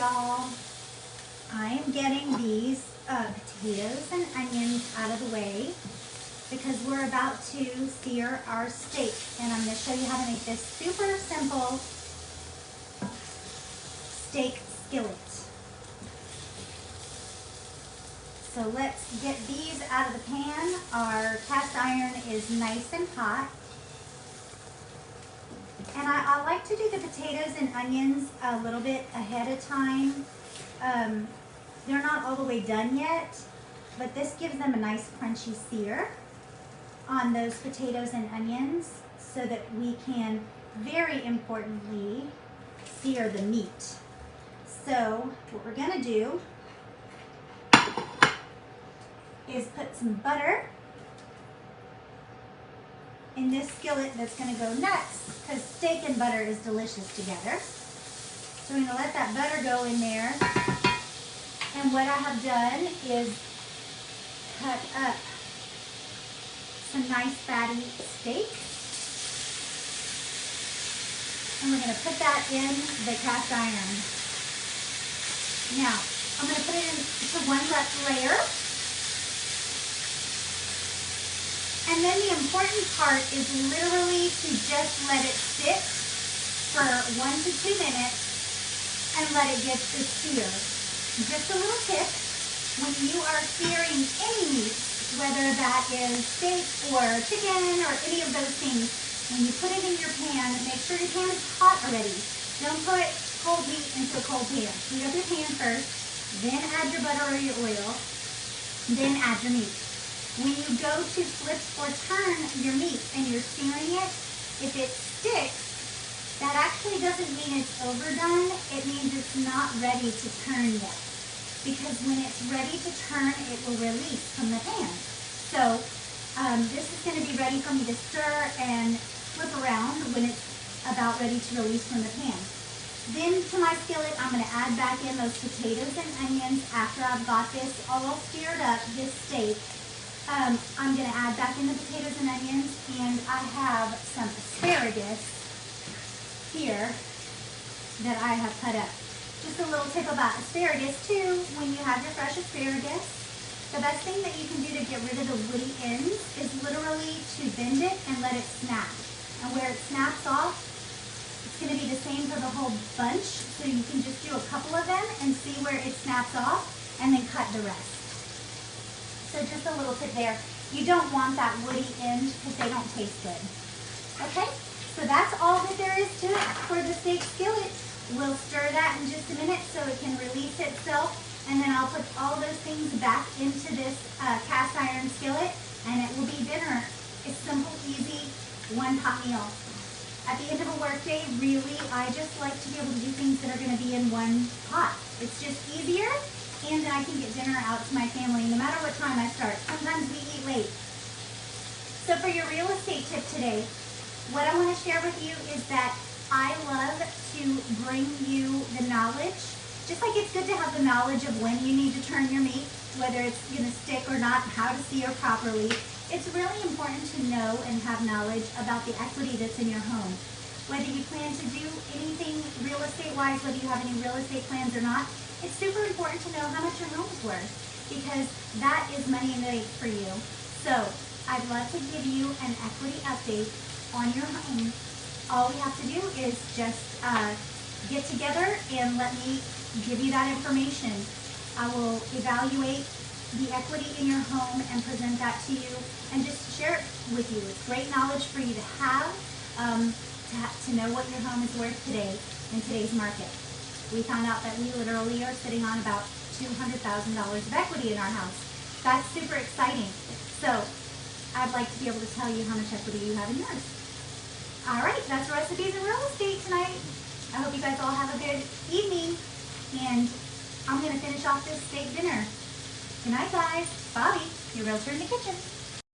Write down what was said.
y'all. I am getting these potatoes and onions out of the way because we're about to sear our steak, and I'm going to show you how to make this super simple steak skillet. So let's get these out of the pan. Our cast iron is nice and hot. And I like to do the potatoes and onions a little bit ahead of time. They're not all the way done yet, but this gives them a nice crunchy sear on those potatoes and onions so that we can, very importantly, sear the meat. So what we're gonna do is put some butter in this skillet that's gonna go nuts because steak and butter is delicious together. So we're gonna let that butter go in there. And what I have done is cut up some nice fatty steak. And we're gonna put that in the cast iron. Now, I'm gonna put it into one layer. And then the important part is literally to just let it sit for 1 to 2 minutes and let it get the sear. Just a little tip, when you are searing any meat, whether that is steak or chicken or any of those things, when you put it in your pan, make sure your pan is hot already. Don't put cold meat into a cold pan. Heat up your pan first, then add your butter or your oil, then add your meat. When you go to flip or turn your meat and you're searing it, if it sticks, that actually doesn't mean it's overdone. It means it's not ready to turn yet. Because when it's ready to turn, it will release from the pan. So this is going to be ready for me to stir and flip around when it's about ready to release from the pan. Then to my skillet, I'm going to add back in those potatoes and onions after I've got this all seared up, this steak. I'm going to add back in the potatoes and onions, and I have some asparagus here that I have cut up. Just a little tip about asparagus too, when you have your fresh asparagus, the best thing that you can do to get rid of the woody ends is literally to bend it and let it snap. And where it snaps off, it's going to be the same for the whole bunch, so you can just do a couple of them and see where it snaps off and then cut the rest. So just a little tip there. You don't want that woody end because they don't taste good. Okay? So that's all that there is to it for the steak skillet. We'll stir that in just a minute so it can release itself, and then I'll put all those things back into this cast iron skillet, and it will be dinner. It's simple, easy, one-pot meal. At the end of a workday, really, I just like to be able to do things that are going to be in one pot. It's just easier, and then I can get dinner out to my family no matter what time I start. Sometimes we eat late. So for your real estate tip today, what I want to share with you is that I love to bring you the knowledge. Just like it's good to have the knowledge of when you need to turn your meat, whether it's going to stick or not, how to sear properly, it's really important to know and have knowledge about the equity that's in your home. Whether you plan to do anything real estate-wise, whether you have any real estate plans or not, it's super important to know how much your home is worth because that is money in the bank for you. So I'd love to give you an equity update on your home. All we have to do is just get together and let me give you that information. I will evaluate the equity in your home and present that to you and just share it with you. It's great knowledge for you to have, to know what your home is worth today in today's market. We found out that we literally are sitting on about $200,000 of equity in our house. That's super exciting. So I'd like to be able to tell you how much equity you have in yours. All right, that's Recipes in Real Estate tonight. I hope you guys all have a good evening, and I'm going to finish off this steak dinner. Good night, guys. Bobby, your realtor in the kitchen.